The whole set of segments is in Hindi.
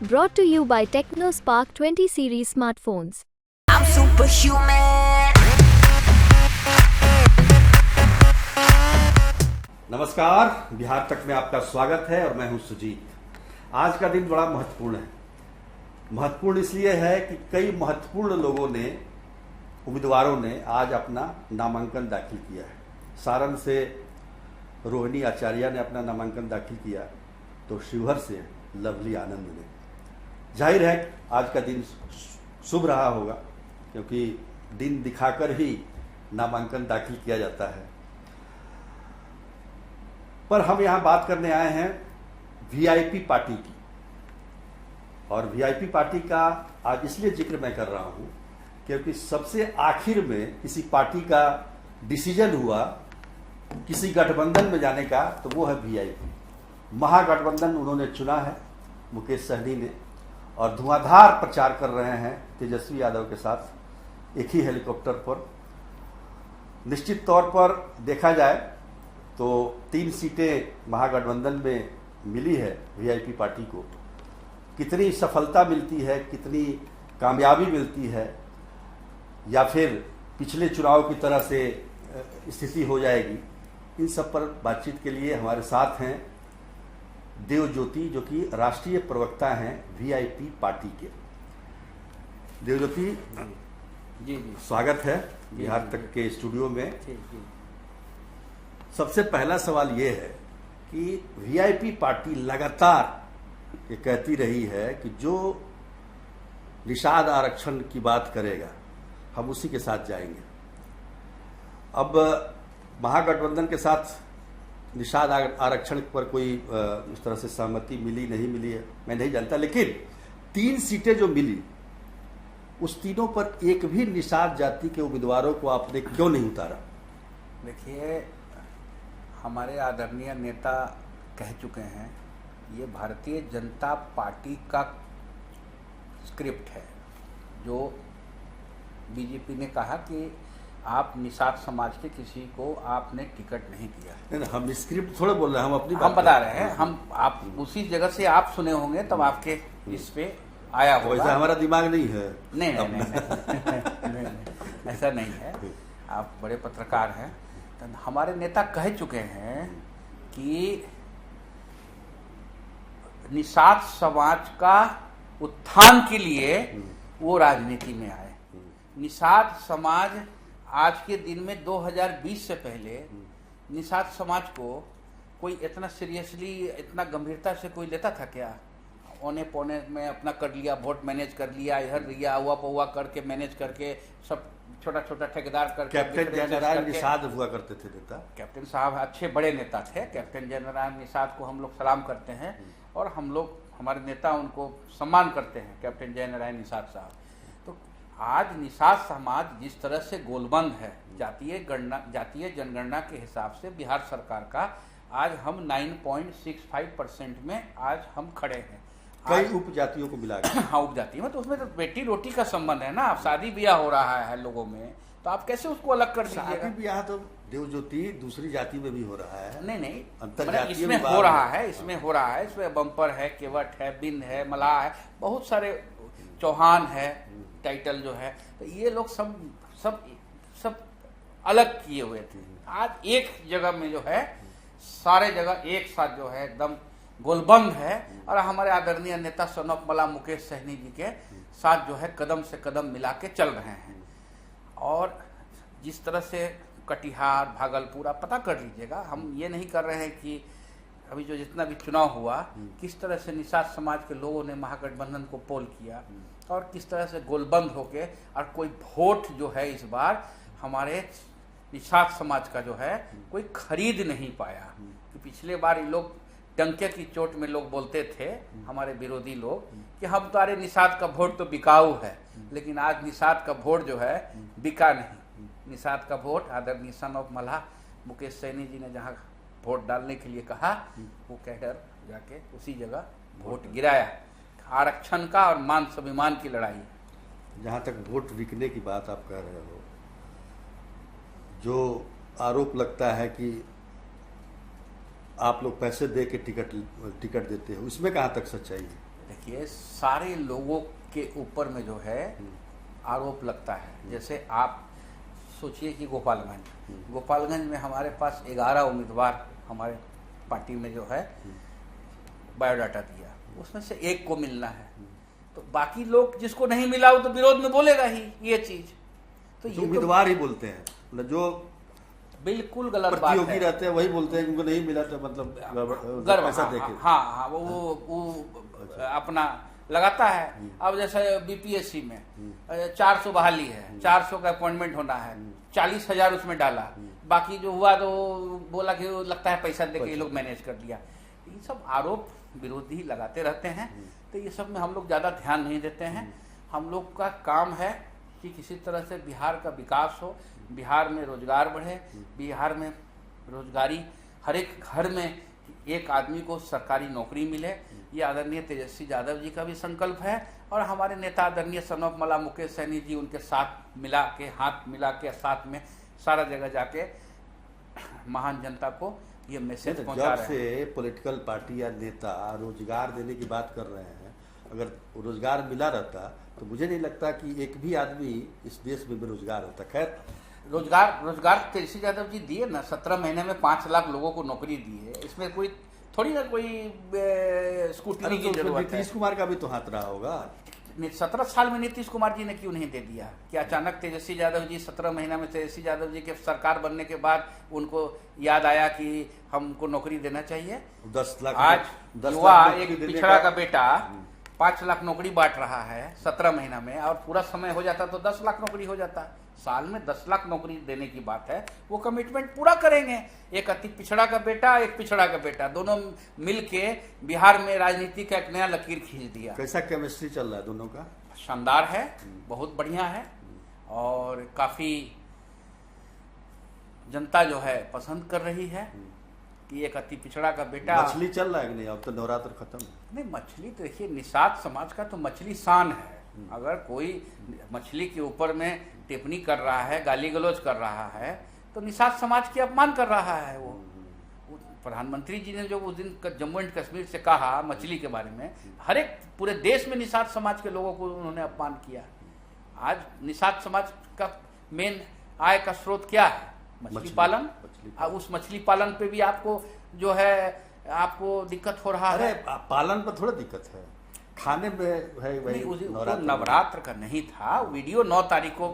Brought to you by TechnoSpark 20 series smartphones. I'm superhuman. नमस्कार, बिहार तक में आपका स्वागत है और मैं हूं सुजीत। आज का दिन बड़ा महत्वपूर्ण है। महत्वपूर्ण इसलिए है कि कई महत्वपूर्ण लोगों ने, उम्मीदवारों ने आज अपना नामांकन दाखिल किया है। सारण से रोहिणी आचार्य ने अपना नामांकन दाखिल किया, तो शिवहर से लवली आनंद ने। जाहिर है आज का दिन शुभ रहा होगा, क्योंकि दिन दिखाकर ही नामांकन दाखिल किया जाता है। पर हम यहां बात करने आए हैं वीआईपी पार्टी की, और वीआईपी पार्टी का आज इसलिए जिक्र मैं कर रहा हूं क्योंकि सबसे आखिर में किसी पार्टी का डिसीजन हुआ किसी गठबंधन में जाने का, तो वो है वीआईपी। महागठबंधन उन्होंने चुना है मुकेश सहनी ने, और धुआंधार प्रचार कर रहे हैं तेजस्वी यादव के साथ एक ही हेलीकॉप्टर पर। निश्चित तौर पर देखा जाए तो 3 सीटें महागठबंधन में मिली है वीआईपी पार्टी को। कितनी सफलता मिलती है, कितनी कामयाबी मिलती है, या फिर पिछले चुनाव की तरह से स्थिति हो जाएगी, इन सब पर बातचीत के लिए हमारे साथ हैं देव ज्योति, जो कि राष्ट्रीय प्रवक्ता हैं वीआईपी पार्टी के। देव ज्योति जी, स्वागत है बिहार तक के स्टूडियो में। सबसे पहला सवाल ये है कि वीआईपी पार्टी लगातार ये कहती रही है कि जो निषाद आरक्षण की बात करेगा हम उसी के साथ जाएंगे। अब महागठबंधन के साथ निषाद आरक्षण पर कोई इस तरह से सहमति मिली नहीं मिली है मैं नहीं जानता, लेकिन 3 सीटें जो मिली उस तीनों पर एक भी निषाद जाति के उम्मीदवारों को आपने क्यों नहीं उतारा? देखिए, हमारे आदरणीय नेता कह चुके हैं, ये भारतीय जनता पार्टी का स्क्रिप्ट है। जो बीजेपी ने कहा कि आप निषाद समाज के किसी को आपने टिकट नहीं दिया। नहीं, हम स्क्रिप्ट थोड़े बोल रहे हैं, हम अपनी हम बता रहे हैं। हम आप उसी जगह से आप सुने होंगे, तब आपके इस पे आया होगा। वैसा हमारा दिमाग नहीं है। नहीं नहीं नहीं, नहीं, नहीं, नहीं ऐसा नहीं है। आप बड़े पत्रकार हैं। तो हमारे नेता कह चुके हैं कि निषाद समाज का उत्थान के लिए वो राजनीति में आए। निषाद समाज आज के दिन में 2020 से पहले निषाद समाज को कोई इतना सीरियसली, इतना गंभीरता से कोई लेता था क्या? औने पौने में अपना कर लिया, वोट मैनेज कर लिया, इधर रिया हुआ पौवा करके मैनेज करके, सब छोटा छोटा ठेकेदार करके। कैप्टन जनरल निषाद हुआ करते थे नेता। कैप्टन साहब अच्छे बड़े नेता थे। कैप्टन जनरल निषाद को हम लोग सलाम करते हैं, और हम लोग, हमारे नेता उनको सम्मान करते हैं, कैप्टन जनरल निषाद साहब। तो आज निषाद समाज जिस तरह से गोलबंद है जातीय जनगणना के हिसाब से बिहार सरकार का, आज हम 9.65% में आज हम खड़े हैं। कई उपजातियों को मिला के। हाँ, उपजाति में तो उसमें तो बेटी रोटी का संबंध है ना। आप शादी ब्याह हो रहा है लोगों में, तो आप कैसे उसको अलग कर दीजिएगा? शादी ब्याह तो देव ज्योति दूसरी जाति में भी हो रहा है। नहीं, अंतरजातीय इसमें हो रहा है, इसमें हो रहा है। इसमें बम्पर है, केवट है, बिंद है, मलाह है, बहुत सारे, चौहान है टाइटल जो है। तो ये लोग सब अलग किए हुए थे। आज एक जगह में जो है सारे जगह एक साथ जो है एकदम गोलबंद है, और हमारे आदरणीय नेता सनक मला मुकेश सहनी जी के साथ जो है कदम से कदम मिला के चल रहे हैं। और जिस तरह से कटिहार, भागलपुर, आप पता कर लीजिएगा। हम ये नहीं कर रहे हैं कि अभी जो जितना भी चुनाव हुआ, किस तरह से निषाद समाज के लोगों ने महागठबंधन को पोल किया, और किस तरह से गोलबंद होके, और कोई वोट जो है इस बार हमारे निषाद समाज का जो है कोई खरीद नहीं पाया। कि पिछले बार ये लोग डंके की चोट में लोग बोलते थे, हमारे विरोधी लोग, कि हम तो, अरे निषाद का वोट तो बिकाऊ है, लेकिन आज निषाद का वोट जो है बिका नहीं। निषाद का वोट आदरणीय सन ऑफ मल्हा मुकेश सहनी जी ने जहाँ वोट डालने के लिए कहा, वो कैडर जाके उसी जगह वोट गिराया। आरक्षण का और मान स्वाभिमान की लड़ाई। जहाँ तक वोट बिकने की बात आप कह रहे हो, जो आरोप लगता है कि आप लोग पैसे दे के टिकट देते हो, इसमें कहाँ तक सच्चाई है? देखिए, सारे लोगों के ऊपर में जो है आरोप लगता है। जैसे आप सोचिए कि गोपालगंज में हमारे पास 11 उम्मीदवार हमारे पार्टी में जो है बायोडाटा दिया, उसमें से एक को मिलना है, तो बाकी लोग जिसको नहीं मिला वो तो विरोध में बोलेगा ही ये चीज। तो ये उम्मीदवार ही बोलते हैं, मतलब जो बिल्कुल गलत बात प्रतियोगी है। रहते हैं वही बोलते हैं कि उनको नहीं मिला तो मतलब गर्व, पैसा हाँ, देके। हाँ, वो अपना लगाता है। अब जैसे बीपीएससी में 400 बहाली है, 400 का अपॉइंटमेंट होना है, 40,000 उसमें डाला, बाकी जो हुआ तो बोला कि लगता है पैसा देके ये लोग मैनेज कर दिया। ये सब आरोप विरोधी लगाते रहते हैं, तो ये सब में हम लोग ज़्यादा ध्यान नहीं देते हैं। हम लोग का काम है कि किसी तरह से बिहार का विकास हो, बिहार में रोजगार बढ़े, बिहार में रोजगारी हर एक घर में एक आदमी को सरकारी नौकरी मिले। ये आदरणीय तेजस्वी यादव जी का भी संकल्प है, और हमारे नेता आदरणीय सनोफ मला मुकेश सैनी जी उनके साथ मिला के, हाथ मिला के साथ में सारा जगह जाके महान जनता को ये मैसेज पहुंचा रहे हैं। जब से पॉलिटिकल पार्टी या नेता रोजगार देने की बात कर रहे हैं, अगर रोजगार मिला रहता तो मुझे नहीं लगता कि एक भी आदमी इस देश में बेरोजगार होता। खैर, रोजगार तेजस्वी यादव जी दिए ना, 17 महीने में 5 लाख लोगों को नौकरी दी है। इसमें कोई थोड़ी ना कोई स्कूटनी की जरूरत है। नीतीश कुमार का भी तो हाथ रहा होगा। 17 साल में नीतीश कुमार जी ने क्यों नहीं दे दिया? क्या अचानक तेजस्वी यादव जी 17 महीना में तेजस्वी यादव जी के सरकार बनने के बाद उनको याद आया कि हमको नौकरी देना चाहिए? 10 लाख आज युवा एक पिछड़ा का बेटा 5 लाख नौकरी बांट रहा है 17 महीना में, और पूरा समय हो जाता तो 10 लाख नौकरी हो जाता। साल में 10 लाख नौकरी देने की बात है, वो कमिटमेंट पूरा करेंगे। एक अति पिछड़ा का बेटा, एक पिछड़ा का बेटा, दोनों मिलके बिहार में राजनीति का एक नया लकीर खींच दिया। कैसा केमिस्ट्री चल रहा है दोनों का? शानदार है, बहुत बढ़िया है, और काफी जनता जो है पसंद कर रही है कि एक अति पिछड़ा का बेटा। मछली चल रहा है कि नहीं? अब तो नवरात्र खत्म। नहीं, मछली तो देखिए, निषाद समाज का तो मछली शान है। अगर कोई मछली के ऊपर में टिप्पणी कर रहा है, गाली गलौज कर रहा है, तो निषाद समाज की अपमान कर रहा है। वो प्रधानमंत्री जी ने जो उस दिन जम्मू एंड कश्मीर से कहा मछली के बारे में, हर एक पूरे देश में निषाद समाज के लोगों को उन्होंने अपमान किया। आज निषाद समाज का मेन आय का स्रोत क्या है? मछली पालन। उस मछली पालन पे भी आपको जो है आपको दिक्कत हो रहा है। पालन पर थोड़ा दिक्कत है, खाने में है वही। नवरात्र का नहीं था, वीडियो 9 तारीख को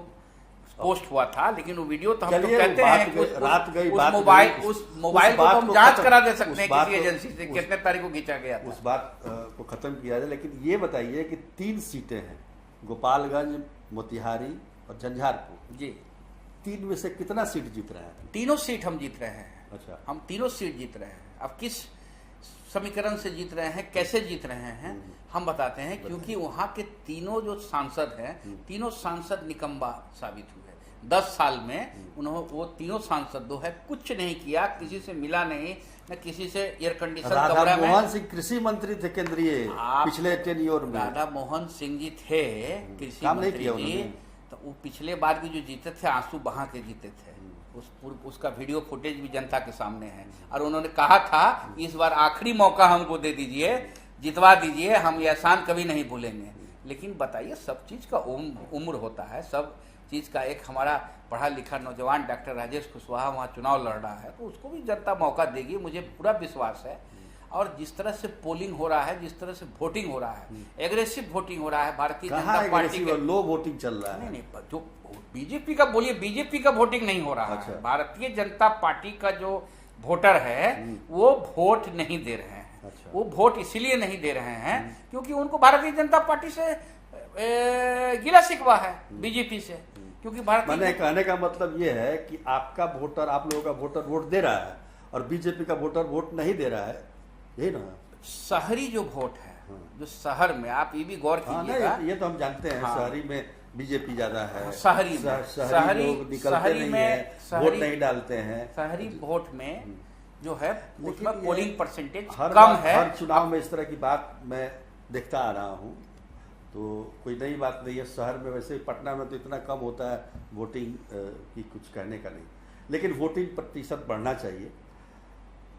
पोस्ट हुआ था, लेकिन वो वीडियो तो हम तो कहते हैं उस मोबाइल को हम जांच करा दे सकते हैं किसी एजेंसी से कितने तारीख को खींचा गया था। उस बात को खत्म किया जाए, लेकिन ये बताइए कि 3 सीटें हैं, गोपालगंज, मोतिहारी और झंझारपुर जी। 3 में से कितना सीट जीत रहे हैं? तीनों सीट हम जीत रहे हैं। अच्छा, हम तीनों सीट जीत रहे हैं। अब किस समीकरण से जीत रहे हैं, कैसे जीत रहे हैं, हम बताते हैं। क्योंकि वहां के तीनों जो सांसद हैं, तीनों सांसद निकम्बा साबित हुए। 10 साल में उन्होंने वो तीनों सांसद है कुछ नहीं किया, किसी से मिला नहीं, न किसी से एयर कंडीशन कमरा में। मोहन सिंह कृषि मंत्री थे केंद्रीय पिछले टेन्योर में। राधा मोहन सिंह जी थे कृषि मंत्री जी, तो वो पिछले बार भी जो जीते थे आंसू बहा के जीते थे। उसका वीडियो फुटेज भी जनता के सामने है, और उन्होंने कहा था इस बार आखिरी मौका हमको दे दीजिए, जितवा दीजिए, हम ये एहसान कभी नहीं भूलेंगे। लेकिन बताइए, सब चीज का उम्र होता है, सब चीज का एक हमारा पढ़ा लिखा नौजवान डॉक्टर राजेश कुशवाहा वहाँ चुनाव लड़ रहा है, तो उसको भी जनता मौका देगी, मुझे पूरा विश्वास है। और जिस तरह से पोलिंग हो रहा है, जिस तरह से वोटिंग हो रहा है, एग्रेसिव वोटिंग हो रहा है भारतीय जनता पार्टी का, लो वोटिंग चल रहा है। नहीं, जो बीजेपी का बोलिए, बीजेपी का वोटिंग नहीं हो रहा है। भारतीय जनता पार्टी का जो वोटर है वो वोट नहीं दे रहे हैं। अच्छा। वो वोट इसीलिए नहीं दे रहे हैं क्योंकि उनको भारतीय जनता पार्टी से गिला शिकवा है, बीजेपी से। क्योंकि भारतीय कहने का मतलब ये है कि आपका वोटर, आप लोगों का वोटर वोट दे रहा है और बीजेपी का वोटर वोट नहीं दे रहा है, यही ना? शहरी जो वोट है, जो शहर में, आप ये भी गौर कीजिएगा। ये तो हम जानते हैं, शहरी में बीजेपी ज्यादा है। शहरी लोग निकलते नहीं है, वोट नहीं डालते हैं। शहरी वोट में जो है उसमें पोलिंग परसेंटेज कम है। हर चुनाव में इस तरह की बात मैं देखता आ रहा हूँ, तो कोई नई बात नहीं है। शहर में वैसे पटना में तो इतना कम होता है वोटिंग की, कुछ कहने का नहीं, लेकिन वोटिंग प्रतिशत बढ़ना चाहिए।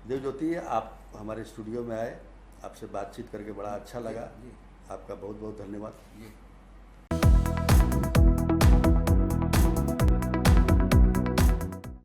देवज्योति, आप हमारे स्टूडियो में आए, आपसे बातचीत करके बड़ा अच्छा लगा। जी। आपका बहुत बहुत धन्यवाद। जी